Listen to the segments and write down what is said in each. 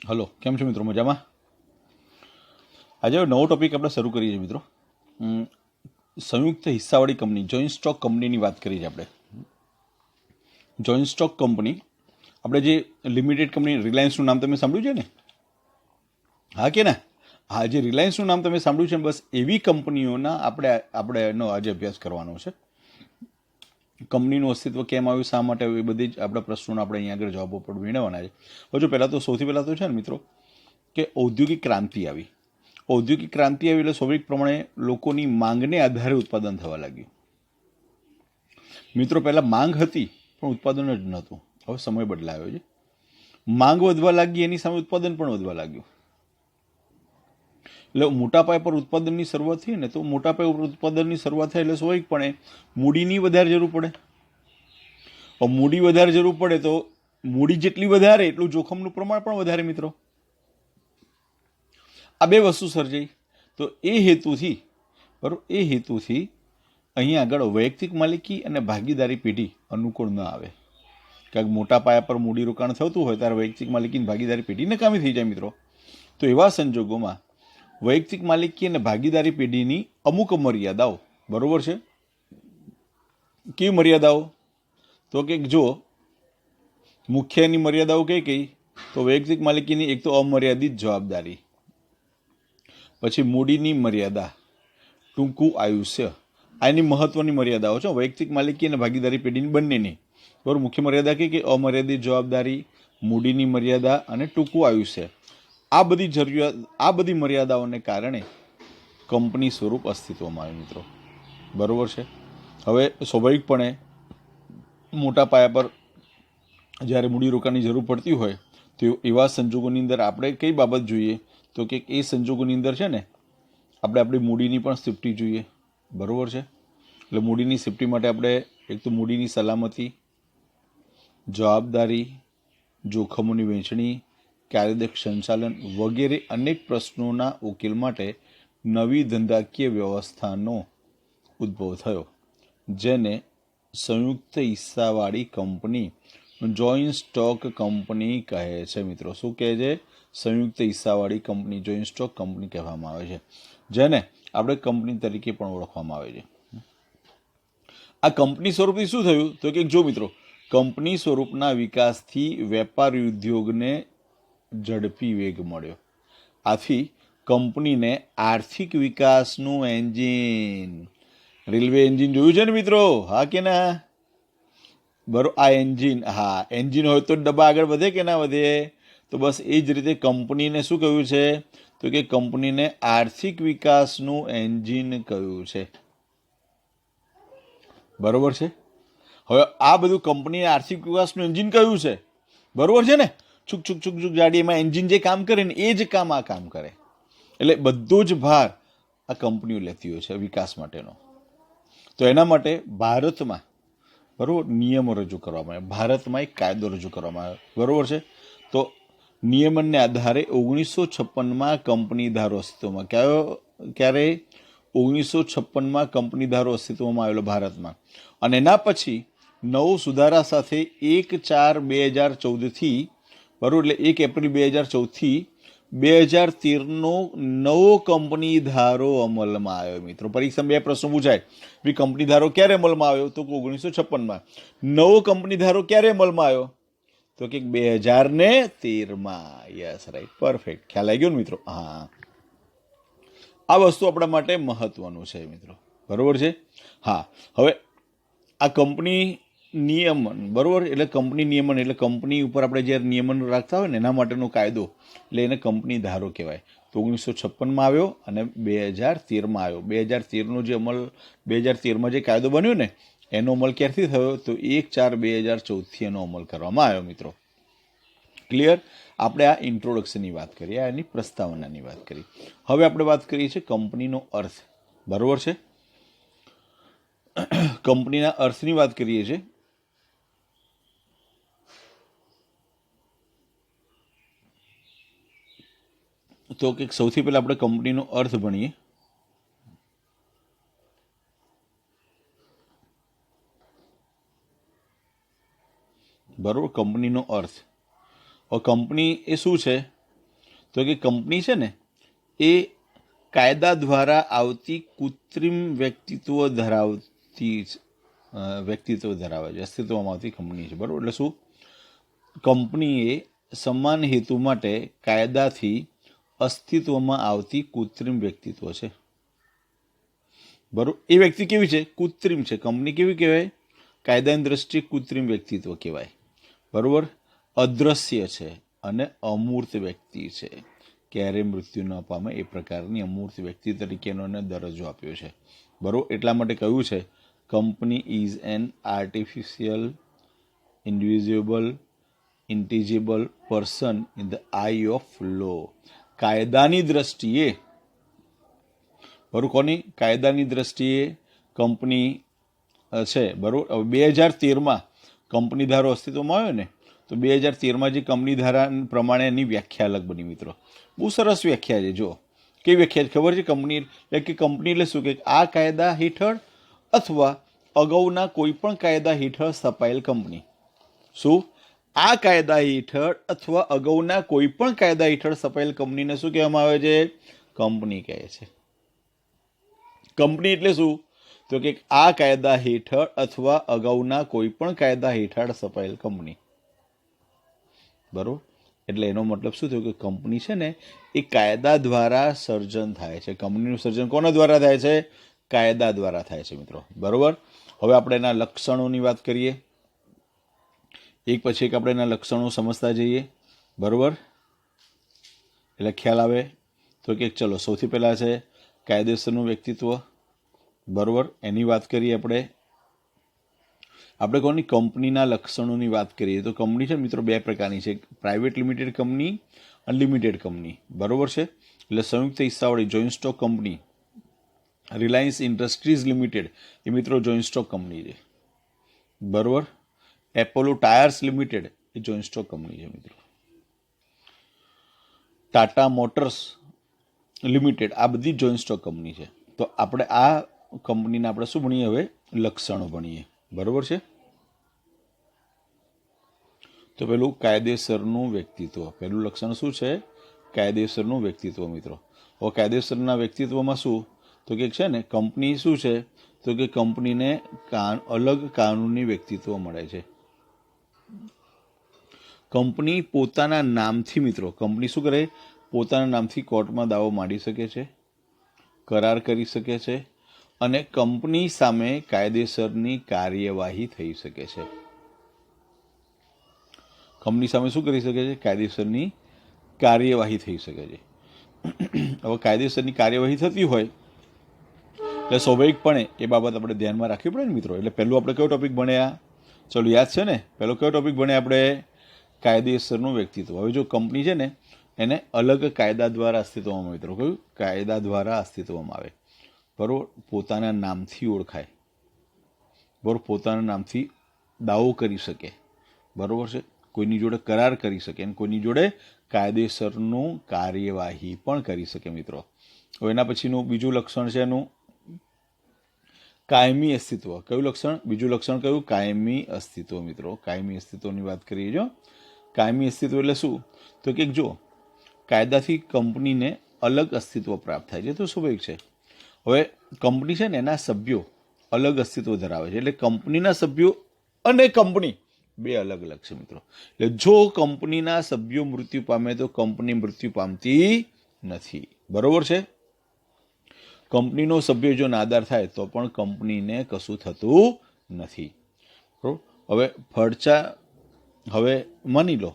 Hello, કેમ છો મિત્રો? મજામાં? આજે નવો ટોપિક આપણે શરૂ કરીએ છીએ મિત્રો. સંયુક્ત હિસ્સાવાળી કંપની, જોઈન્ટ સ્ટોક કંપનીની વાત કરીએ છીએ આપણે. જોઈન્ટ સ્ટોક કંપની, આપણે જે લિમિટેડ કંપની, રિલાયન્સનું નામ તમે સાંભળ્યું છે ને? હા કે ના? હા, જે રિલાયન્સનું નામ તમે સાંભળ્યું છે, બસ એવી કંપનીઓના આપણે એનો આજે અભ્યાસ કરવાનો છે. કંપનીનું અસ્તિત્વ કેમ આવ્યું, શા માટે આવ્યું, એ બધી જ આપણા પ્રશ્નોના આપણે અહીંયા આગળ જવાબો પણ મેળવવાના છે. હજુ પહેલાં તો સૌથી પહેલાં તો છે ને મિત્રો કે ઔદ્યોગિક ક્રાંતિ આવી. ઔદ્યોગિક ક્રાંતિ આવી એટલે સ્વાભાવિક પ્રમાણે લોકોની માંગને આધારે ઉત્પાદન થવા લાગ્યું. મિત્રો પહેલાં માંગ હતી પણ ઉત્પાદન જ નહોતું. હવે સમય બદલાયો છે, માંગ વધવા લાગી, એની સામે ઉત્પાદન પણ વધવા લાગ્યું. એટલે મોટા પાયા પર ઉત્પાદનની શરૂઆત થઈ ને, તો મોટા પાયા પર ઉત્પાદનની શરૂઆત થાય એટલે સ્વાભાવિકપણે મૂડીની વધારે જરૂર પડે. મૂડી વધારે જરૂર પડે તો મૂડી જેટલી વધારે એટલું જોખમનું પ્રમાણ પણ વધારે મિત્રો. આ બે વસ્તુ સર્જાઈ. તો એ હેતુથી બરાબર, એ હેતુથી અહીંયા આગળ વૈયક્તિક માલિકી અને ભાગીદારી પેઢી અનુકૂળ ન આવે. કારણ કે મોટા પાયા પર મૂડીરોકાણ થતું હોય ત્યારે વૈયક્તિક માલિકી અને ભાગીદારી પેઢી નકામી થઈ જાય મિત્રો. તો એવા સંજોગોમાં વૈયક્તિક માલિકી અને ભાગીદારી પેઢીની અમુક મર્યાદાઓ, બરોબર છે. કેવી મર્યાદાઓ? તો કે જો મુખ્યની મર્યાદાઓ કઈ કઈ, તો વૈયક્તિક માલિકીની એક તો અમર્યાદિત જવાબદારી, પછી મૂડીની મર્યાદા, ટૂંકું આયુષ્ય. આ એની મહત્વની મર્યાદાઓ છે વૈયક્તિક માલિકી અને ભાગીદારી પેઢીની બંનેની. બરાબર, મુખ્ય મર્યાદા કે અમર્યાદિત જવાબદારી, મૂડીની મર્યાદા અને ટૂંકું આયુષ્ય. આ બધી જરૂરિયાત, આ બધી મર્યાદાઓને કારણે કંપની સ્વરૂપ અસ્તિત્વમાં આવ્યું મિત્રો. બરાબર છે. હવે સ્વાભાવિકપણે મોટા પાયા પર જ્યારે મૂડીરોકાણની જરૂર પડતી હોય તો એવા સંજોગોની અંદર આપણે કઈ બાબત જોઈએ, તો કે એ સંજોગોની અંદર છે ને આપણે આપણી મૂડીની પણ સેફ્ટી જોઈએ. બરાબર છે. એટલે મૂડીની સેફ્ટી માટે આપણે એક તો મૂડીની સલામતી, જવાબદારી, જોખમોની વહેંચણી, કાર્યદક્ષ સંચાલન વગેરે અનેક પ્રશ્નોના ઉકેલ માટે નવી ધંધાકીય વ્યવસ્થાનો ઉદ્ભવ થયો, જેને સંયુક્ત હિસ્સાવાળી કંપની, જોઈન્ટ સ્ટોક કંપની કહે છે મિત્રો. શું કહે છે? સંયુક્ત હિસ્સાવાળી કંપની, જોઈન્ટ સ્ટોક કંપની કહેવામાં આવે છે, જેને આપણે કંપની તરીકે પણ ઓળખવામાં આવે છે. આ કંપની સ્વરૂપથી શું થયું? તો કે જો મિત્રો, કંપની સ્વરૂપના વિકાસથી વેપાર ઉદ્યોગને ઝડપી વેગ મળ્યો. આથી કંપનીને આર્થિક વિકાસનું એન્જિન, રેલવે એન્જિન જોયું છે ને મિત્રો? હા કે ના? બરોબર, આ એન્જિન, હા એન્જિન હોય તો ડબ્બા આગળ વધે કે ના વધે? તો બસ એ જ રીતે કંપનીને શું કહ્યું છે? તો કે કંપનીને આર્થિક વિકાસનું એન્જિન કહ્યું છે. બરોબર છે. હવે આ બધું કંપનીને આર્થિક વિકાસનું એન્જિન કહ્યું છે, બરોબર છે ને? છુક છુક છુક છુક જાડી, એમાં એન્જિન જે કામ કરે ને એ જ કામ આ કામ કરે. એટલે બધો જ ભાર આ કંપનીઓ લેતી હોય છે વિકાસ માટેનો. તો એના માટે ભારતમાં બરાબર નિયમો રજૂ કરવામાં આવે, ભારતમાં એક કાયદો રજૂ કરવામાં આવે. બરાબર છે. તો નિયમનને આધારે 1956માં કંપની ધારો અસ્તિત્વમાં, ક્યારે? 1956માં કંપની ધારો અસ્તિત્વમાં આવેલો ભારતમાં. અને એના પછી નવો સુધારા સાથે 1/4/2014થી, બરાબર, એટલે 1 એપ્રિલ 2014થી 2013નો નવો કંપની ધારો અમલમાં આવ્યો મિત્રો. પરીક્ષામાં બે પ્રશ્નો પૂછાય, ભાઈ કંપની ધારો ક્યારે અમલમાં આવ્યો? તો 1956માં. નવો કંપની ધારો ક્યારે અમલમાં આવ્યો? તો કે 2013માં. Yes, right, perfect. ખ્યાલ આવી ગયો ને મિત્રો? હા, આ વસ્તુ આપણા માટે મહત્વનું છે મિત્રો. બરોબર છે. હા, હવે આ કંપની નિયમન, બરોબર, એટલે કંપની નિયમન એટલે કંપની ઉપર આપણે જ્યારે નિયમન રાખતા હોય ને એના માટેનો કાયદો, એટલે એને કંપની ધારો કહેવાય. તો 1956માં આવ્યો અને 2013માં આવ્યો. 2013નો જે અમલ, 2013માં જે કાયદો બન્યો ને એનો અમલ ક્યારથી થયો? તો 1/4/2014થી એનો અમલ કરવામાં આવ્યો મિત્રો. ક્લિયર? આપણે આ ઇન્ટ્રોડક્શનની વાત કરીએ, એની પ્રસ્તાવનાની વાત કરી. હવે આપણે વાત કરીએ છીએ કંપનીનો અર્થ. બરોબર છે. કંપનીના અર્થની વાત કરીએ છીએ. તો કે સૌથી પહેલા આપણે કંપનીનો અર્થ ભણીએ. બરોબર, કંપનીનો અર્થ. હવે કંપની એ શું છે? તો કે કંપની છે ને એ કાયદા દ્વારા આવતી કૃત્રિમ વ્યક્તિત્વ ધરાવે છે, અસ્તિત્વમાં આવતી કંપની છે, બરાબર. એટલે શું? કંપનીએ સમાન હેતુ માટે કાયદાથી અસ્તિત્વમાં આવતી કૃત્રિમ વ્યક્તિત્વ છે, બરાબર. એ વ્યક્તિ કેવી છે? કૃત્રિમ છે. કંપની કેવી કહેવાય? કાયદાની દ્રષ્ટિએ કૃત્રિમ વ્યક્તિત્વ કહેવાય, બરાબર. અદ્રશ્ય છે અને અમૂર્ત વ્યક્તિ છે, ક્યારે મૃત્યુ ન પામે એ પ્રકારની અમૂર્ત વ્યક્તિ તરીકેનો એને દરજ્જો આપ્યો છે, બરાબર. એટલા માટે કહ્યું છે company is an artificial individual intangible person in the eye of law. કાયદાની દ્રષ્ટિએ, બરાબર. કોની? કાયદાની દ્રષ્ટિએ કંપની છે, બરાબર. હવે 2013માં કંપની ધારો અસ્તિત્વમાં આવ્યો ને, તો 2013માં જે કંપની ધારા પ્રમાણે એની વ્યાખ્યા અલગ બની મિત્રો. બહુ સરસ વ્યાખ્યા છે. જો કઈ વ્યાખ્યા ખબર છે? કંપની એટલે કે કંપની એટલે શું કે આ કાયદા હેઠળ અથવા અગાઉના કોઈ પણ કાયદા હેઠળ સ્થપાયેલ કંપની. શું? આ કાયદા હેઠળ અથવા અગાઉના કોઈ પણ કાયદા હેઠળ સ્થપાયેલ કંપનીને શું કહેવામાં આવે છે? કંપની કહે છે. કંપની એટલે શું? તો કે આ કાયદા હેઠળ અથવા અગાઉના કોઈ પણ કાયદા હેઠળ સ્થપાયેલ કંપની, બરોબર. એટલે એનો મતલબ શું થયો કે કંપની છે ને એ કાયદા દ્વારા સર્જન થાય છે. કંપનીનું સર્જન કોના દ્વારા થાય છે? કાયદા દ્વારા થાય છે મિત્રો, બરોબર. હવે આપણે એના લક્ષણોની વાત કરીએ, એક પછી એક આપણે એના લક્ષણો સમજતા જઈએ, બરોબર. એટલે ખ્યાલ આવે તો કે ચલો સૌથી પહેલાં છે કાયદેસરનું વ્યક્તિત્વ, બરોબર. એની વાત કરીએ આપણે કોની? કંપનીના લક્ષણોની વાત કરીએ તો કંપની છે મિત્રો બે પ્રકારની છે, private limited company, unlimited company, બરોબર છે. એટલે સંયુક્ત હિસ્સાવાળી joint stock company, Reliance Industries Limited એ મિત્રો જોઈન્ટ સ્ટોક કંપની છે, બરોબર. એપોલો ટાયર્સ લિમિટેડ એ જોઈન્ટ સ્ટોક કંપની છે મિત્રો. ટાટા મોટર્સ લિમિટેડ આ બધી જોઈન્ટ સ્ટોક કંપની છે. તો આપણે આ કંપનીના આપણે શું ભણીએ? હવે લક્ષણો ભણીએ, બરોબર છે. તો પેલું કાયદેસરનું વ્યક્તિત્વ, પહેલું લક્ષણ શું છે? કાયદેસરનું વ્યક્તિત્વ મિત્રો. હવે કાયદેસરના વ્યક્તિત્વમાં શું? તો કે છે ને કંપની શું છે? તો કે કંપનીને અલગ કાનૂની વ્યક્તિત્વ મળે છે. કંપની પોતાના નામથી મિત્રો, કંપની શું કરે? પોતાના નામથી કોર્ટમાં દાવો માંડી શકે છે, કરાર કરી શકે છે અને કંપની સામે કાયદેસરની કાર્યવાહી થઈ શકે છે. કંપની સામે શું કરી શકે છે? કાયદેસરની કાર્યવાહી થઈ શકે છે. હવે કાયદેસરની કાર્યવાહી થતી હોય એટલે સ્વાભાવિકપણે એ બાબત આપણે ધ્યાનમાં રાખવી પડે ને મિત્રો. એટલે પહેલું આપણે કયો ટોપિક ભણ્યા? ચલો યાદ છે ને? પહેલો કયો ટોપિક ભણ્યા આપણે? કાયદેસરનું વ્યક્તિત્વ. હવે જો કંપની છે ને એને અલગ કાયદા દ્વારા અસ્તિત્વમાં મિત્રો, કયું? કાયદા દ્વારા અસ્તિત્વમાં આવે, બરાબર. પોતાના નામથી ઓળખાય, બરાબર. પોતાના નામથી દાવો કરી શકે, બરાબર છે. કોઈની જોડે કરાર કરી શકે અને કોઈની જોડે કાયદેસરનું કાર્યવાહી પણ કરી શકે મિત્રો. હવે એના પછીનું બીજું લક્ષણ છે એનું કાયમી અસ્તિત્વ. કયું લક્ષણ? બીજું લક્ષણ કયું? કાયમી અસ્તિત્વ મિત્રો. કાયમી અસ્તિત્વની વાત કરીએ. જો કાયમી અસ્તિત્વ એટલે શું? તો કે જો કાયદાથી કંપનીને અલગ અસ્તિત્વ પ્રાપ્ત થાય છે તો સ્વાભાવિક છે. હવે કંપની છે ને એના સભ્યો અલગ અસ્તિત્વ ધરાવે છે. એટલે કંપનીના સભ્યો અને કંપની બે અલગ અલગ છે મિત્રો. એટલે જો કંપનીના સભ્યો મૃત્યુ પામે તો કંપની મૃત્યુ પામતી નથી, બરોબર છે. કંપનીનો સભ્ય જો નાદાર થાય તો પણ કંપનીને કશું થતું નથી, બરોબર. હવે માની લો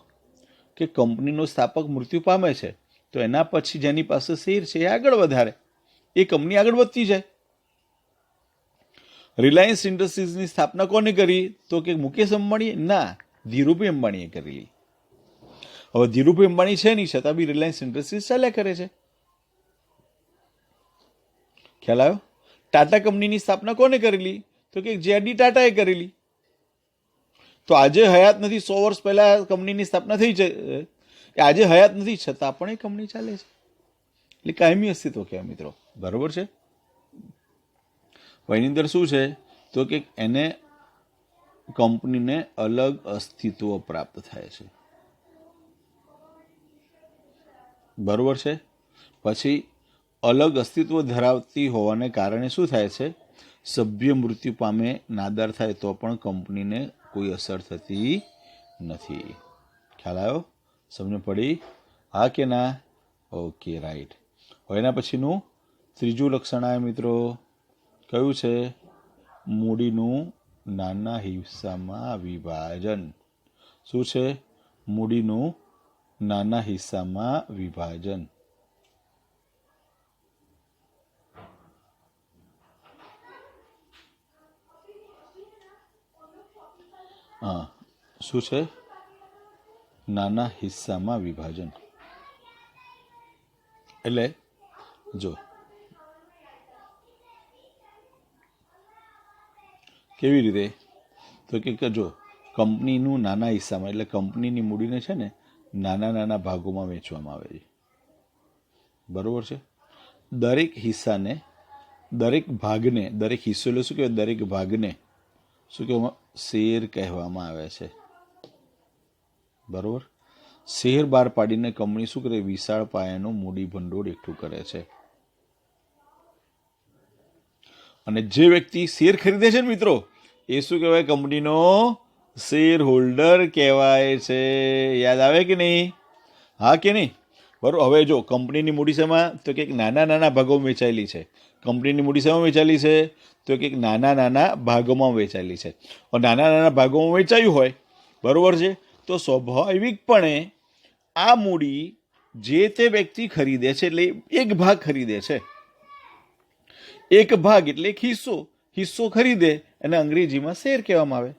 કે કંપનીનો સ્થાપક મૃત્યુ પામે છે તો એના પછી જેની પાસે શેર છે એ આગળ વધારે, એ કંપની આગળ વધતી જાય. રિલાયન્સ ઇન્ડસ્ટ્રીઝની સ્થાપના કોને કરી? તો કે મુકેશ અંબાણીએ? ના, ધીરુભાઈ અંબાણીએ કરેલી. હવે ધીરુભાઈ અંબાણી છે નહીં છતાં બી રિલાયન્સ ઇન્ડસ્ટ્રીઝ ચાલ્યા કરે છે. ખ્યાલ આવ્યો? ટાટા કંપનીની સ્થાપના કોને કરેલી? તો કે જેડી ટાટાએ કરેલી. તો આજે હયાત નથી, 100 વર્ષ પહેલા કંપનીની સ્થાપના થઈ છે, આજે હયાત નથી છતાં પણ એ કંપની ચાલે છે. એટલે કાયમી અસ્તિત્વ કહેવાય મિત્રો, બરોબર છે. એની અંદર શું છે? તો કે એને કંપનીને અલગ અસ્તિત્વ પ્રાપ્ત થાય છે. બરાબર છે. પછી અલગ અસ્તિત્વ ધરાવતી હોવાને કારણે શું થાય છે, સભ્ય મૃત્યુ પામે, નાદાર થાય તો પણ કંપનીને કોઈ અસર થતી નથી. ખ્યાલ આવ્યો? સમજ પડી? હા કે ના? Okay, right. હવે એના પછીનું ત્રીજું લક્ષણ આવે મિત્રો, કયું છે? મૂડીનું નાના હિસ્સામાં વિભાજન. શું છે? મૂડીનું નાના હિસ્સામાં વિભાજન. હા, શું છે? નાના હિસ્સામાં વિભાજન. એટલે જો કેવી રીતે, તો કે જો કંપનીનું નાના હિસ્સામાં, એટલે કંપનીની મૂડીને છે ને નાના નાના ભાગોમાં વેચવામાં આવે છે. બરાબર છે? દરેક હિસ્સાને, દરેક ભાગને, દરેક હિસ્સો એટલે શું કહેવાય? દરેક ભાગને શું કહેવામાં? શેર કહેવામાં આવે છે. બરાબર? શેર બહાર પાડીને કંપની શું કરે? વિશાળ પાયાનું મૂડી ભંડોળ એકઠું કરે છે. અને જે વ્યક્તિ શેર ખરીદે છે ને મિત્રો, એ શું કહેવાય? કંપનીનો શેર હોલ્ડર કહેવાય છે. યાદ આવે કે નહીં? હા કે નહીં? બરાબર. હવે જો કંપનીની મૂડી શેમાં? તો કંઈક નાના નાના ભાગોમાં વેચાયેલી છે. કંપનીની મૂડી શેમાં વેચાયેલી છે? તો કંઈક નાના નાના ભાગોમાં વેચાયેલી છે. નાના નાના ભાગોમાં વેચાયું હોય, બરાબર છે, તો સ્વાભાવિકપણે આ મૂડી જે તે વ્યક્તિ ખરીદે છે, એટલે એક ભાગ ખરીદે છે. એક ભાગ એટલે એક હિસ્સો. હિસ્સો ખરીદે અને અંગ્રેજીમાં શેર કહેવામાં આવે.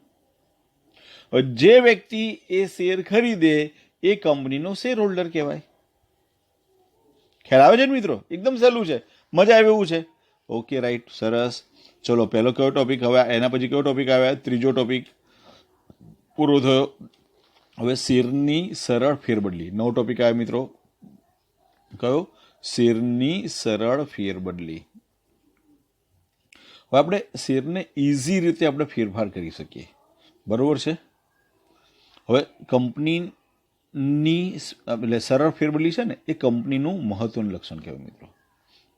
જે વ્યક્તિ એ શેર ખરીદે એ કંપનીનો શેર હોલ્ડર કહેવાય. ખ્યાલ આવે છે ને મિત્રો? એકદમ સહેલું છે, મજા આવે એવું છે. ઓકે, રાઈટ, સરસ. ચલો, પહેલો કયો ટોપિક? હવે એના પછી કયો ટોપિક આવ્યા? ત્રીજો ટોપિક પૂરો થયો. હવે શેરની સરળ ફેરબદલી, નવો ટોપિક આવ્યો મિત્રો. કયો? શેરની સરળ ફેરબદલી. હવે આપણે શેરને ઇઝી રીતે આપણે ફેરફાર કરી શકીએ. બરાબર છે? હવે કંપનીની એટલે સરળ ફેરબદલી છે ને, એ કંપનીનું મહત્વનું લક્ષણ કહેવાય મિત્રો.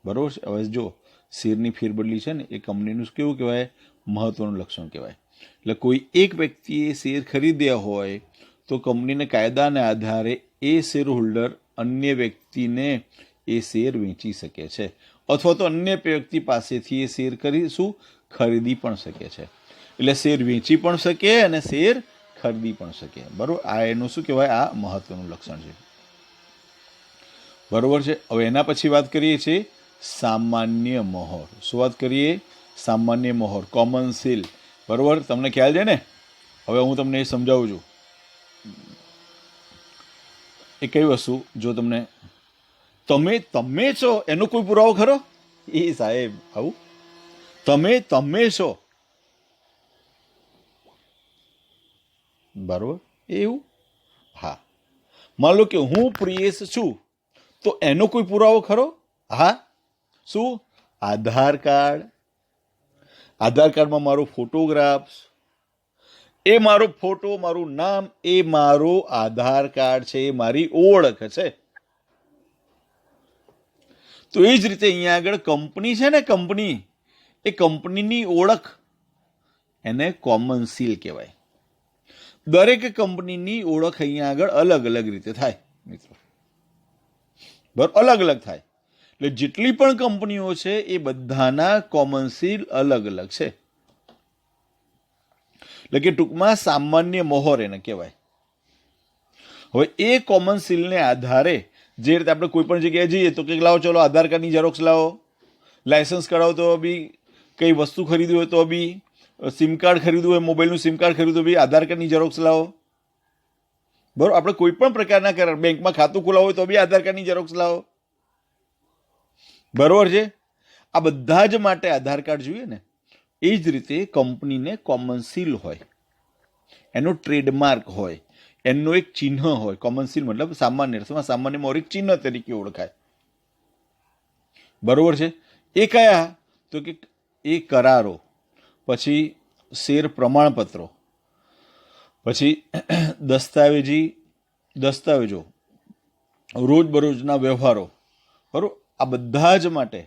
બરાબર છે? હવે જો શેરની ફેરબદલી છે ને, એ કંપનીનું કેવું કહેવાય? મહત્વનું લક્ષણ કહેવાય. એટલે કોઈ એક વ્યક્તિએ શેર ખરીદ્યા હોય તો કંપનીને કાયદાના આધારે એ શેર હોલ્ડર અન્ય વ્યક્તિને એ શેર વેચી શકે છે, અથવા તો અન્ય વ્યક્તિ પાસેથી એ શેર ખરીદી પણ શકે છે. એટલે શેર વેચી પણ શકે અને શેર ખરીદી પણ શકે. બરાબર? આ એનું શું કહેવાય? આ મહત્વનું લક્ષણ છે. બરાબર છે? હવે એના પછી વાત કરીએ છીએ સામાન્ય મહોર. શું વાત કરીએ? સામાન્ય મહોર, કોમન સીલ. બરાબર? તમને ખ્યાલ છે ને? હવે હું તમને એ સમજાવું છું. એ કઈ વસ્તુ, જો તમને તમે છો એનો કોઈ પુરાવો ખરો? એ સાહેબ, આવું તમે છો, બરાબર? એવું? હા. માન લો કે હું પ્રિયેશ છું, તો એનો કોઈ પુરાવો ખરો? હા. શું? આધાર કાર્ડ. આધાર કાર્ડમાં મારો ફોટોગ્રાફ, એ મારો ફોટો, મારું નામ, એ મારો આધાર કાર્ડ છે, એ મારી ઓળખ છે. તો એ જ રીતે અહીંયા આગળ કંપની છે ને, કંપની, એ કંપનીની ઓળખ, એને કોમન સીલ કહેવાય. દરેક કંપનીની ઓળખ અહીંયા આગળ અલગ અલગ રીતે થાય મિત્રો. બરાબર? અલગ અલગ થાય. એટલે જેટલી પણ કંપનીઓ છે એ બધાના કોમન સીલ અલગ અલગ છે. એટલે કે ટૂંકમાં સામાન્ય મોહર એને કહેવાય. હવે એ કોમન સીલને આધારે જે રીતે આપણે કોઈ પણ જગ્યાએ જઈએ તો કંઈક લાવો, ચલો આધાર કાર્ડની ઝેરોક્સ લાવો, લાયસન્સ કઢાવો તો બી, કઈ વસ્તુ ખરીદવી હોય તો બી, સિમ કાર્ડ ખરીદવું હોય, મોબાઈલનું સિમ કાર્ડ ખરીદવું હોય, આધાર કાર્ડની ઝેરોક્સ લાવો. બરાબર? આપણે કોઈ પણ પ્રકારના બેંકમાં ખાતું ખોલાવવું હોય તો બી આધાર કાર્ડની ઝેરોક્સ લાવો. બરાબર છે? આ બધા જ માટે આધાર કાર્ડ જોઈએ ને. એ જ રીતે કંપનીને કોમન સીલ હોય, એનો ટ્રેડમાર્ક હોય, એનો એક ચિહ્ન હોય. કોમન સીલ મતલબ સામાન્ય મોર એક ચિહ્ન તરીકે ઓળખાય. બરોબર છે? એ કયા? તો કે એ કરારો, પછી શેર પ્રમાણપત્રો, પછી દસ્તાવેજો, રોજબરોજના વ્યવહારો, બરાબર, આ બધા જ માટે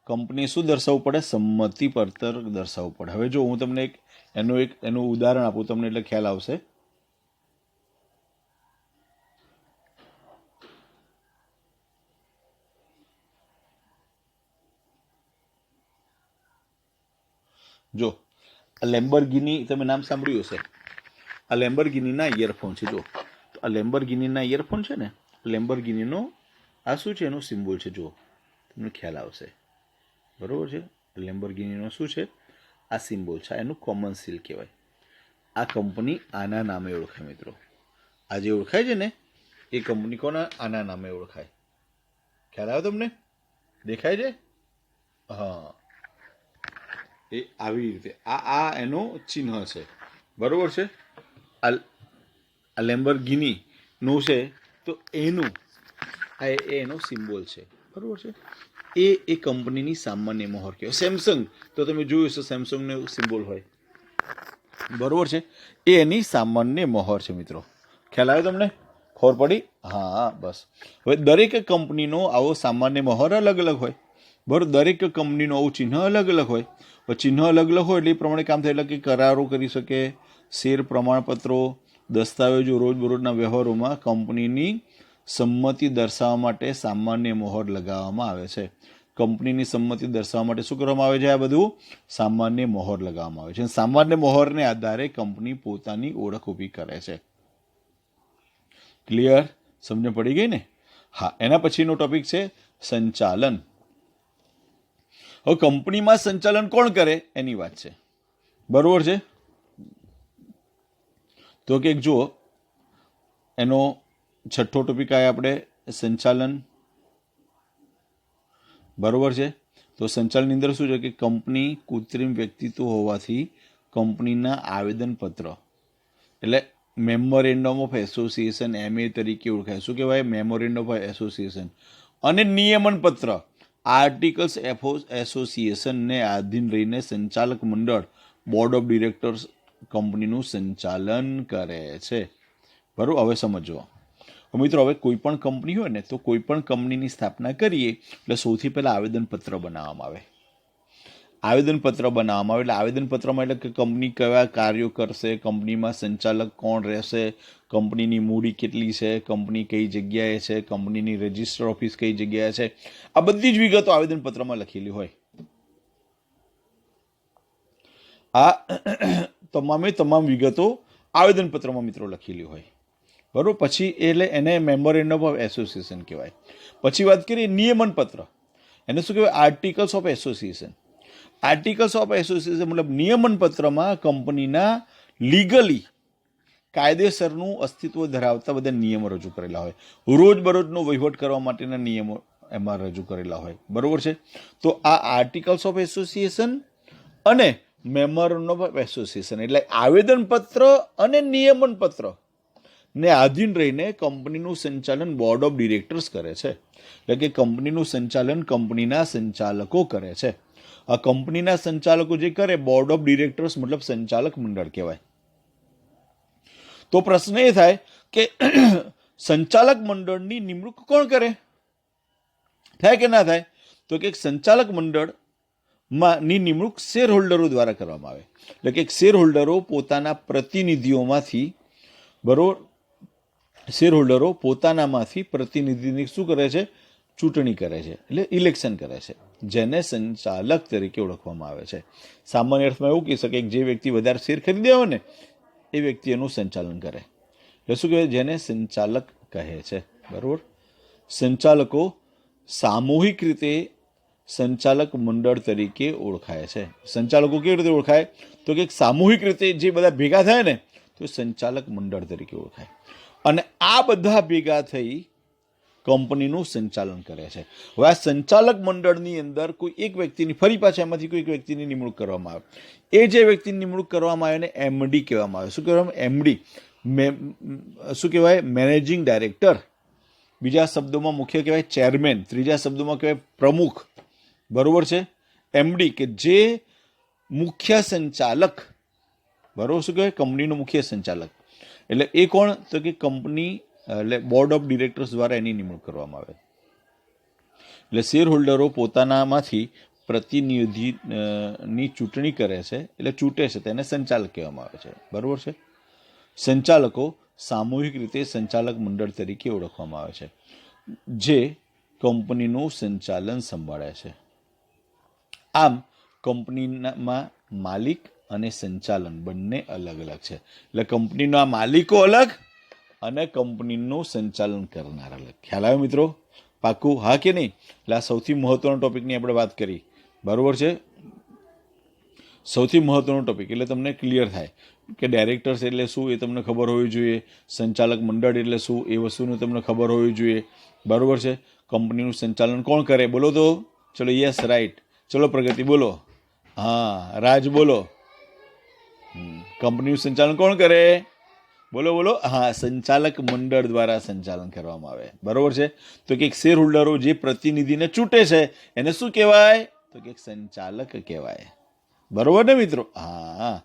કંપનીએ શું દર્શાવવું પડે? સંમતિપત્ર દર્શાવવું પડે. હવે જો હું તમને એનું ઉદાહરણ આપું તમને એટલે ખ્યાલ આવશે. જો આ લેમ્બોર્ગિની તમે નામ સાંભળ્યું હશે. આ લેમ્બોર્ગિનીના ઇયરફોન છે. જો આ લેમ્બોર્ગિનીના ઇયરફોન છે ને, લેમ્બોર્ગિનીનો આ શું છે? એનો સિમ્બોલ છે. જુઓ, તમને ખ્યાલ આવશે. બરોબર છે. લેમ્બોર્ગિનીનો શું છે? આ સિમ્બોલ છે. એનું કોમન સીલ કહેવાય. આ કંપની આના નામે ઓળખાય મિત્રો. આ જે ઓળખાય છે ને એ કંપની કોના આના નામે ઓળખાય? ખ્યાલ આવ્યો તમને? દેખાય છે? હા, એ આવી રીતે આ એનો ચિહ્ન છે. બરોબર છે. આ લેમ્બોર્ગિનીનું છે તો એનું આ એનો સિમ્બોલ છે. બરોબર છે. એ કંપનીની સામાન્ય મોહર કહેવાય. સેમસંગ તો તમે જોયું હશે, સેમસંગનો સિમ્બોલ હોય. બરોબર છે. એ એની સામાન્ય મોહર છે મિત્રો. ખ્યાલ આવ્યો તમને? ખબર પડી? હા, બસ. હવે દરેક કંપનીનો આવો સામાન્ય મોહર અલગ અલગ હોય. બરાબર. દરેક કંપનીનું આવું ચિહ્ન અલગ અલગ હોય. ચિહ્ન અલગ અલગ હોય એટલે એ પ્રમાણે કામ થાય. એટલે કે કરારો કરી શકે, શેર પ્રમાણપત્રો, દસ્તાવેજો, રોજબરોજના વ્યવહારોમાં કંપનીની સંમતિ દર્શાવવા માટે સામાન્ય મોહર લગાવવામાં આવે છે. કંપનીની સંમતિ દર્શાવવા માટે શું કરવામાં આવે છે? આ બધું સામાન્ય મોહર લગાવવામાં આવે છે. સામાન્ય મોહરને આધારે કંપની પોતાની ઓળખ ઊભી કરે છે. ક્લિયર? સમજ પડી ગઈ ને? હા. એના પછીનો ટોપિક છે સંચાલન. હવે કંપનીમાં સંચાલન કોણ કરે એની વાત છે. બરોબર છે. તો કે જુઓ, એનો છઠ્ઠો ટોપિક આવે આપણે સંચાલન. બરોબર છે. તો સંચાલનની અંદર શું છે કે કંપની કૃત્રિમ વ્યક્તિત્વ હોવાથી કંપનીના આવેદનપત્ર એટલે મેમોરેન્ડમ ઓફ એસોસિએશન MA તરીકે ઓળખાય. શું કહેવાય? Memorandum of association. અને નિયમન પત્ર આર્ટિકલ્સ એસોસિએશનને આધીન રહીને સંચાલક મંડળ બોર્ડ ઓફ ડિરેક્ટર્સ કંપનીનું સંચાલન કરે છે. બરાબર. હવે સમજો મિત્રો, હવે કોઈ પણ કંપની હોય ને તો કોઈ પણ કંપનીની સ્થાપના કરીએ એટલે સૌથી પહેલાં આવેદનપત્ર બનાવવામાં આવે. આવેદનપત્ર બનાવવામાં આવે એટલે આવેદનપત્રમાં એટલે કે કંપની કયા કાર્યો કરશે, કંપનીમાં સંચાલક કોણ રહેશે, કંપનીની મૂડી કેટલી છે, કંપની કઈ જગ્યાએ છે, કંપનીની રજિસ્ટર ઓફિસ કઈ જગ્યાએ છે, આ બધી જ વિગતો આવેદનપત્રમાં લખેલી હોય. આ તમામ વિગતો આવેદનપત્રમાં મિત્રો લખેલી હોય. બરાબર. પછી એટલે એને મેમોરેન્ડમ ઓફ એસોસિએશન કહેવાય. પછી વાત કરીએ નિયમન પત્ર. એને શું કહેવાય? Articles of association. Articles of association મતલબ નિયમન પત્રમાં કંપનીના લીગલી કાયદેસરનું અસ્તિત્વ ધરાવતા બધા નિયમો રજૂ કરેલા હોય. રોજબરોજનો વહીવટ કરવા માટેના નિયમો એમાં રજૂ કરેલા હોય. બરોબર છે. તો આ આર્ટિકલ્સ ઓફ એસોસિએશન અને મેમોરેન્ડમ ઓફ એસોસિએશન એટલે આવેદનપત્ર અને નિયમન પત્ર ને આધીન રહીને કંપનીનું સંચાલન બોર્ડ ઓફ ડિરેક્ટર્સ કરે છે. એટલે કે કંપનીનું સંચાલન કંપનીના સંચાલકો કરે છે. આ કંપનીના સંચાલકો જે કરે બોર્ડ ઓફ ડિરેક્ટર્સ મતલબ સંચાલક મંડળ કહેવાય. તો પ્રશ્ન એ થાય કે સંચાલક મંડળની નિમણૂક કોણ કરે? થાય કે ના થાય? તો કે સંચાલક મંડળની નિમણૂક શેર હોલ્ડરો દ્વારા કરવામાં આવે. એટલે કે શેર હોલ્ડરો પોતાના પ્રતિનિધિઓમાંથી, બરોબર, શેર હોલ્ડરો પોતાનામાંથી પ્રતિનિધિની શું કરે છે? ચૂંટણી કરે છે. એટલે ઇલેક્શન કરે છે, જેને સંચાલક તરીકે ઓળખવામાં આવે છે. સામાન્ય અર્થમાં એવું કહી શકે કે જે વ્યક્તિ વધારે શેર ખરીદ્યા હોય ને એ વ્યક્તિ એનું સંચાલન કરે. એટલે શું કહેવાય? જેને સંચાલક કહે છે. બરાબર. સંચાલકો સામૂહિક રીતે સંચાલક મંડળ તરીકે ઓળખાય છે. સંચાલકો કેવી રીતે ઓળખાય? તો કે સામૂહિક રીતે જે બધા ભેગા થાય ને તો સંચાલક મંડળ તરીકે ઓળખાય. અને આ બધા ભેગા થઈ કંપનીનું સંચાલન કરે છે. હવે આ સંચાલક મંડળની અંદર કોઈ એક વ્યક્તિની, ફરી પાછા એમાંથી કોઈ એક વ્યક્તિની નિમણૂક કરવામાં આવે. એ જે વ્યક્તિની નિમણૂક કરવામાં આવે એને MD કહેવામાં આવે. શું કહેવામાં? MD. શું કહેવાય? Managing director. બીજા શબ્દોમાં મુખ્ય કહેવાય ચેરમેન. ત્રીજા શબ્દોમાં કહેવાય પ્રમુખ. બરોબર છે. MD કે જે મુખ્ય સંચાલક. બરોબર. શું કહેવાય? કંપનીનો મુખ્ય સંચાલક. એટલે એ કોણ? તો કે કંપની એટલે બોર્ડ ઓફ ડિરેક્ટર્સ દ્વારા એની નિમણૂક કરવામાં આવે. એટલે શેર હોલ્ડરો પોતાનામાંથી પ્રતિનિધિની ચૂંટણી કરે છે, એટલે ચૂંટે છે, તેને સંચાલક કહેવામાં આવે છે. બરાબર છે. સંચાલકો સામૂહિક રીતે સંચાલક મંડળ તરીકે ઓળખવામાં આવે છે, જે કંપનીનું સંચાલન સંભાળે છે. આમ કંપનીમાં માલિક અને સંચાલન બંને અલગ અલગ છે. એટલે કંપનીના માલિકો અલગ અને કંપનીનું સંચાલન કરનાર અલગ. ખ્યાલ આવ્યો મિત્રો? પાકું? હા કે નહીં? એટલે આ સૌથી મહત્વનો ટોપિકની આપણે વાત કરી. બરાબર છે. સૌથી મહત્વનો ટોપિક એટલે તમને ક્લિયર થાય કે ડાયરેક્ટર્સ એટલે શું એ તમને ખબર હોવી જોઈએ, સંચાલક મંડળ એટલે શું એ વસ્તુનું તમને ખબર હોવી જોઈએ. બરાબર છે. કંપનીનું સંચાલન કોણ કરે? બોલો તો. ચલો, યસ, રાઈટ. ચલો પ્રગતિ બોલો. હા, રાજ બોલો. કંપનીનું સંચાલન કોણ કરે? બોલો બોલો. હા, સંચાલક મંડળ દ્વારા સંચાલન કરવામાં આવે. બરાબર છે. તો કે શેર હોલ્ડરો જે પ્રતિનિધિને ચૂંટે છે એને શું કહેવાય? તો કે સંચાલક કહેવાય. બરોબર ને મિત્રો? હા,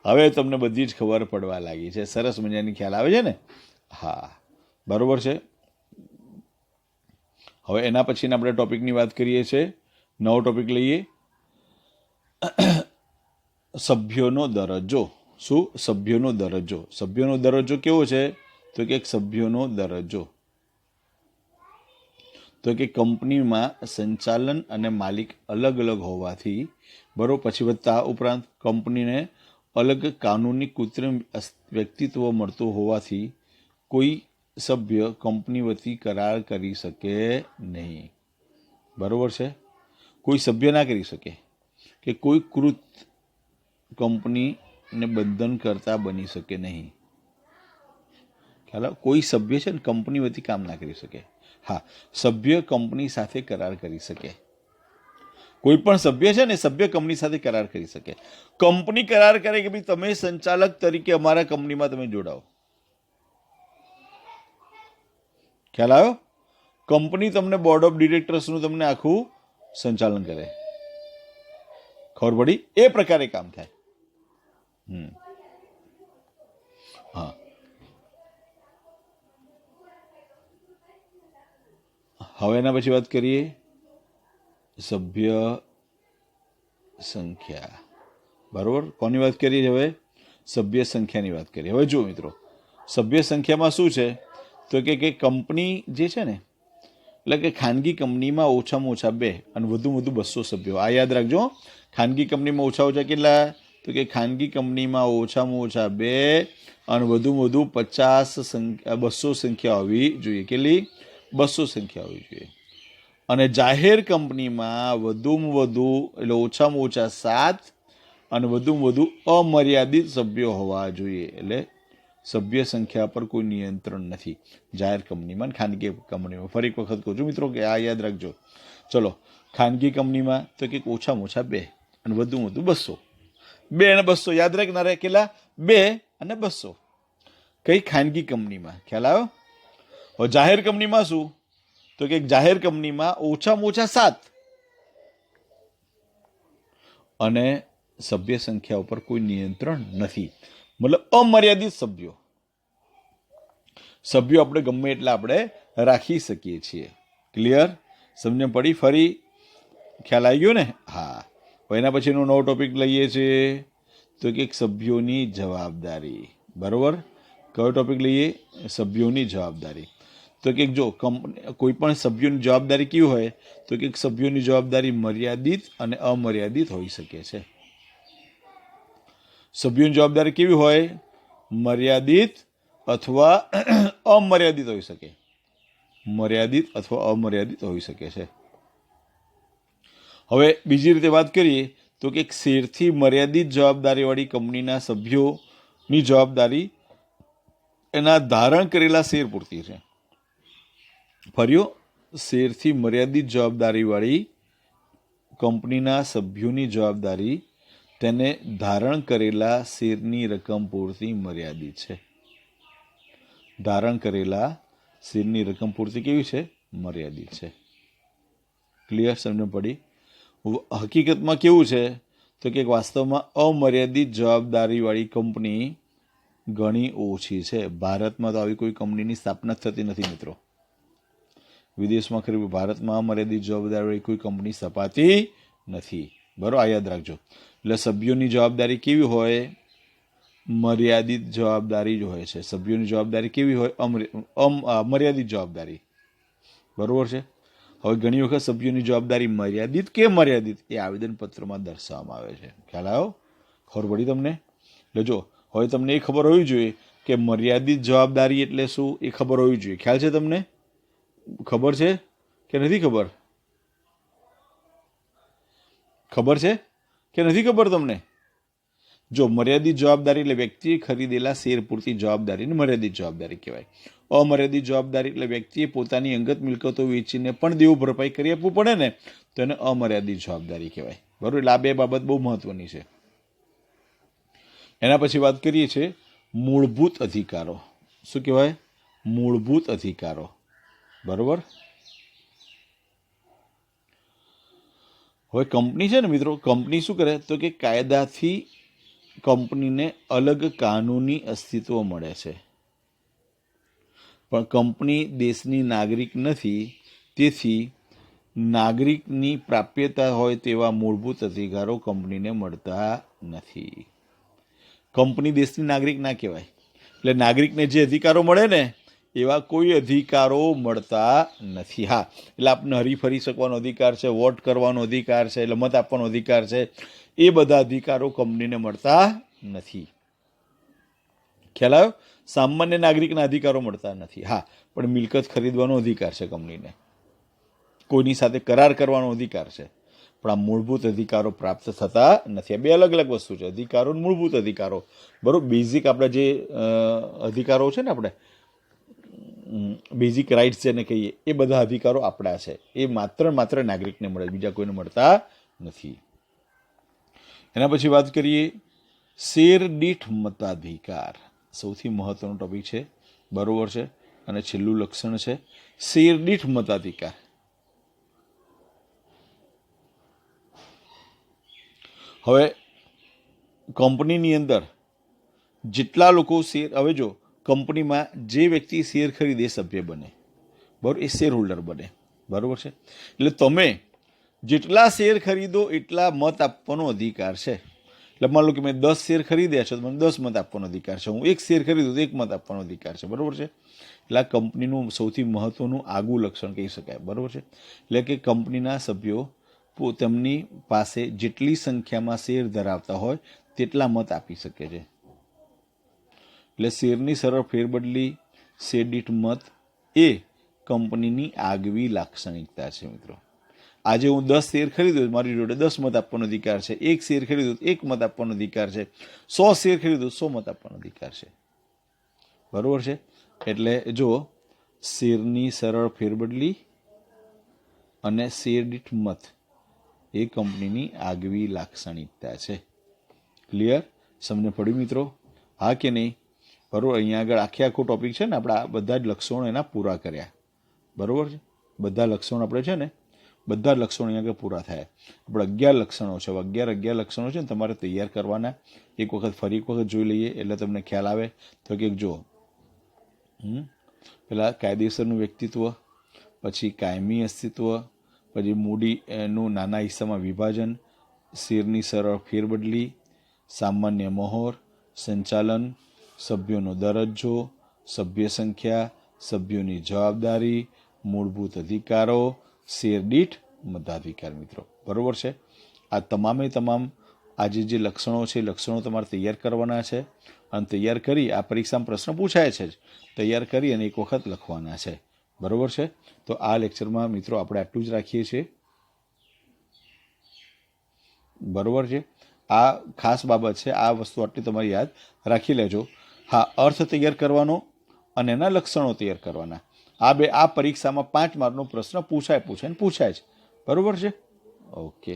હવે તમને બધી જ ખબર પડવા લાગી છે. સરસ મજાની ખ્યાલ આવે છે ને? હા, બરોબર છે. હવે એના પછીના આપણે ટોપિકની વાત કરીએ છીએ. નવો ટોપિક લઈએ. સભ્યોનો દરજ્જો. શું? સભ્યોનો દરજ્જો. સભ્યોનો દરજ્જો કેવો છે? તો કે સભ્યોનો દરજ્જો તો કે કંપનીમાં સંચાલન અને માલિક અલગ અલગ હોવાથી, બરોબર, પછી વધતા ઉપરાંત કંપનીને અલગ કાનૂની કૃત્રિમ વ્યક્તિત્વ મળતું હોવાથી કોઈ સભ્ય કંપની વતી કરાર કરી શકે નહીં. બરોબર છે. કોઈ સભ્ય ના કરી શકે કે કોઈ કૃત કંપનીને બંધન કરતા બની શકે નહીં. ખ્યાલ? કોઈ સભ્ય છે ને કંપની વતી કામ ના કરી શકે. હા, સભ્ય કંપની સાથે કરાર કરી શકે. કોઈ પણ સભ્ય છે ને સભ્ય કંપની સાથે કરાર કરી શકે. કંપની કરાર કરે કે ભાઈ તમે સંચાલક તરીકે અમારા કંપનીમાં તમે જોડાઓ. ખ્યાલ આવ્યો? કંપની તમને બોર્ડ ઓફ ડિરેક્ટર્સનું તમને આખું સંચાલન કરે. ખબર પડી? એ પ્રકારે કામ થાય. હા, હવે એના પછી વાત કરીએ સભ્ય સંખ્યા. બરોબર? કોની વાત કરીએ હવે? સભ્ય સંખ્યાની વાત કરીએ. હવે જુઓ મિત્રો, સભ્ય સંખ્યામાં શું છે? તો કે કંપની જે છે ને, એટલે કે ખાનગી કંપનીમાં ઓછામાં ઓછા 2 અને વધુમાં વધુ 200 સભ્યો. આ યાદ રાખજો. ખાનગી કંપનીમાં ઓછા કેટલા? તો કે ખાનગી કંપનીમાં ઓછામાં ઓછા 2 અને વધુમાં વધુ 200 સંખ્યા હોવી જોઈએ. કેટલી? 200 સંખ્યા હોવી જોઈએ. અને જાહેર કંપનીમાં વધુમાં વધુ એટલે ઓછામાં ઓછા 7 અને વધુમાં વધુ અમર્યાદિત સભ્યો હોવા જોઈએ. એટલે સભ્ય સંખ્યા પર કોઈ નિયંત્રણ નથી જાહેર કંપનીમાં, ખાનગી કંપનીમાં. ફરી એક વખત કહું છું મિત્રો કે આ યાદ રાખજો. ચલો, ખાનગી કંપનીમાં તો કે ઓછામાં ઓછા 2 અને વધુમાં વધુ 200. 2 અને 200 યાદ રાખનારા કેટલા? 2 અને 200. કઈ? ખાનગી કંપનીમાં. ખ્યાલ આવ્યો? હવે જાહેર કંપનીમાં શું? તો કે જાહેર કંપનીમાં ઓછામાં ઓછા 7 અને સભ્ય સંખ્યા ઉપર કોઈ નિયંત્રણ નથી. મતલબ અમર્યાદિત સભ્યો આપણે ગમે એટલા આપણે રાખી શકીએ છીએ. ક્લિયર? સમજણ પડી? ફરી ખ્યાલ આવી ગયો ને? હા. એના પછીનો નવો ટોપિક લઈએ છીએ તો કે સભ્યોની જવાબદારી. બરોબર? કયો ટોપિક લઈએ? સભ્યોની જવાબદારી. તો કે જો કોઈ પણ સભ્યોની જવાબદારી કેવી હોય? તો કે સભ્યોની જવાબદારી મર્યાદિત અને અમર્યાદિત હોઈ શકે છે. સભ્યોની જવાબદારી કેવી હોય? મર્યાદિત અથવા અમર્યાદિત હોઈ શકે. મર્યાદિત અથવા અમર્યાદિત હોઈ શકે છે. હવે બીજી રીતે વાત કરીએ તો કે શેરથી મર્યાદિત જવાબદારીવાળી કંપનીના સભ્યોની જવાબદારી એના ધારણ કરેલા શેર પૂરતી છે. ફર્યો? શેરથી મર્યાદિત જવાબદારીવાળી કંપનીના સભ્યોની જવાબદારી તેને ધારણ કરેલા શેરની રકમ પૂરતી મર્યાદિત છે. ધારણ કરેલા શેરની રકમ પૂરતી કેવી છે? મર્યાદિત છે. ક્લિયર? સમજ પડી? હકીકતમાં કેવું છે? તો કે વાસ્તવમાં અમર્યાદિત જવાબદારીવાળી કંપની ઘણી ઓછી છે. ભારતમાં તો આવી કોઈ કંપનીની સ્થાપના થતી નથી મિત્રો. વિદેશમાં ખરી, ભારતમાં મર્યાદિત જવાબદારી કોઈ કંપની સ્થપાતી નથી. બરાબર, આ યાદ રાખજો. એટલે સભ્યોની જવાબદારી કેવી હોય? મર્યાદિત જવાબદારી જ હોય છે. સભ્યોની જવાબદારી કેવી હોય? મર્યાદિત જવાબદારી. બરોબર છે. હવે ઘણી વખત સભ્યોની જવાબદારી મર્યાદિત કે મર્યાદિત એ આવેદનપત્રમાં દર્શાવવામાં આવે છે. ખ્યાલ આવ્યો? ખબર પડી તમને? એટલે જો હવે તમને એ ખબર હોવી જોઈએ કે મર્યાદિત જવાબદારી એટલે શું, એ ખબર હોવી જોઈએ. ખ્યાલ છે તમને? ખબર છે કે નથી ખબર? ખબર છે કે નથી ખબર તમને? જો મર્યાદિત જવાબદારી એટલે વ્યક્તિએ ખરીદેલા શેર પૂરતી જવાબદારીને મર્યાદિત જવાબદારી કહેવાય. અમર્યાદિત જવાબદારી એટલે વ્યક્તિએ પોતાની અંગત મિલકતો વેચીને પણ દેવું ભરપાઈ કરી આપવું પડે ને, તો એને અમર્યાદિત જવાબદારી કહેવાય. બરાબર, એટલે આ બે બાબત બહુ મહત્વની છે. એના પછી વાત કરીએ છીએ મૂળભૂત અધિકારો. શું કહેવાય? મૂળભૂત અધિકારો. બરોબર. હવે કંપની છે ને મિત્રો, કંપની શું કરે તો કે કાયદાથી કંપનીને અલગ કાનૂની અસ્તિત્વ મળે છે, પણ કંપની દેશની નાગરિક નથી, તેથી નાગરિકની પ્રાપ્યતા હોય તેવા મૂળભૂત અધિકારો કંપનીને મળતા નથી. કંપની દેશની નાગરિક ના કહેવાય. એટલે નાગરિકને જે અધિકારો મળે ને એવા કોઈ અધિકારો મળતા નથી. હા, એટલે આપણને હરીફરી શકવાનો અધિકાર છે, વોટ કરવાનો અધિકાર છે, એટલે મત આપવાનો અધિકાર છે, એ બધા અધિકારો કંપનીને મળતા નથી. ખ્યાલ આવ્યો? સામાન્ય નાગરિકના અધિકારો મળતા નથી. હા, પણ મિલકત ખરીદવાનો અધિકાર છે કંપનીને, કોઈની સાથે કરાર કરવાનો અધિકાર છે, પણ આ મૂળભૂત અધિકારો પ્રાપ્ત થતા નથી. આ બે અલગ અલગ વસ્તુ છે, અધિકારો અને મૂળભૂત અધિકારો. બરાબર, બેઝિક આપણા જે અધિકારો છે ને, આપણે બેઝિક રાઇટ્સ જેને કહીએ, એ બધા અધિકારો આપણા છે, એ માત્ર નાગરિકને મળે, બીજા કોઈને મળતા નથી. એના પછી વાત કરીએ શેર દીઠ મતાધિકાર. સૌથી મહત્વનો ટોપિક છે. બરોબર છે. અને છેલ્લું લક્ષણ છે શેર દીઠ મતાધિકાર. હવે કંપનીની અંદર જેટલા લોકો શેર, હવે જો કંપનીમાં જે વ્યક્તિ શેર ખરીદે સભ્ય બને, બરાબર, એ શેર હોલ્ડર બને. બરાબર છે. એટલે તમે જેટલા શેર ખરીદો એટલા મત આપવાનો અધિકાર છે. એટલે માન લો કે મેં 10 શેર ખરીદ્યા છે તો મને 10 મત આપવાનો અધિકાર છે. હું 1 શેર ખરીદું તો 1 મત આપવાનો અધિકાર છે. બરાબર છે. એટલે આ કંપનીનું સૌથી મહત્વનું આગવું લક્ષણ કહી શકાય. બરાબર છે. એટલે કે કંપનીના સભ્યો તેમની પાસે જેટલી સંખ્યામાં શેર ધરાવતા હોય તેટલા મત આપી શકે છે. એટલે શેરની સરળ ફેરબદલી, શેર દીઠ મત એ કંપનીની આગવી લાક્ષણિકતા છે મિત્રો. આજે હું 10 શેર ખરીદ્યો, મારી જોડે 10 મત આપવાનો અધિકાર છે. 1 શેર ખરીદ્યો 1 મત આપવાનો અધિકાર છે. 100 શેર ખરીદ્યો 100 મત આપવાનો અધિકાર છે. બરોબર છે. એટલે જો શેરની સરળ ફેરબદલી અને શેર દીઠ મત એ કંપનીની આગવી લાક્ષણિકતા છે. ક્લિયર? તમને પડ્યું મિત્રો? હા કે નહીં? બરોબર. અહીંયા આગળ આખો ટોપિક છે ને, આપણે આ બધા જ લક્ષણો એના પૂરા કર્યા. બરોબર છે. બધા લક્ષણો આપણે છે ને, બધા લક્ષણો અહીંયા આગળ પૂરા થયા. આપણે 11 લક્ષણો છે. 11 લક્ષણો છે ને, તમારે તૈયાર કરવાના. એક વખત ફરી એક વખત જોઈ લઈએ એટલે તમને ખ્યાલ આવે. તો કે જો પેલા કાયદેસરનું વ્યક્તિત્વ, પછી કાયમી અસ્તિત્વ, પછી મૂડીનું નાના હિસ્સામાં વિભાજન, શેરની સરળ ફેરબદલી, સામાન્ય મહોર, સંચાલન, સભ્યોનો દરજ્જો, સભ્ય સંખ્યા, સભ્યોની જવાબદારી, મૂળભૂત અધિકારો, શેર દીઠ મતાધિકાર. મિત્રો બરોબર છે. આ તમામ આજે જે લક્ષણો છે, લક્ષણો તમારે તૈયાર કરવાના છે, અને તૈયાર કરી આ પરીક્ષામાં પ્રશ્ન પૂછાય છે જ, તૈયાર કરી અને એક વખત લખવાના છે. બરોબર છે. તો આ લેક્ચરમાં મિત્રો આપણે આટલું જ રાખીએ છીએ. બરોબર છે. આ ખાસ બાબત છે, આ વસ્તુ આટલી તમારી યાદ રાખી લેજો. હા, અર્થ તૈયાર કરવાનો અને એના લક્ષણો તૈયાર કરવાના. આ પરીક્ષામાં 5 માર્કનો પ્રશ્ન પૂછાય જ. બરોબર છે. ઓકે.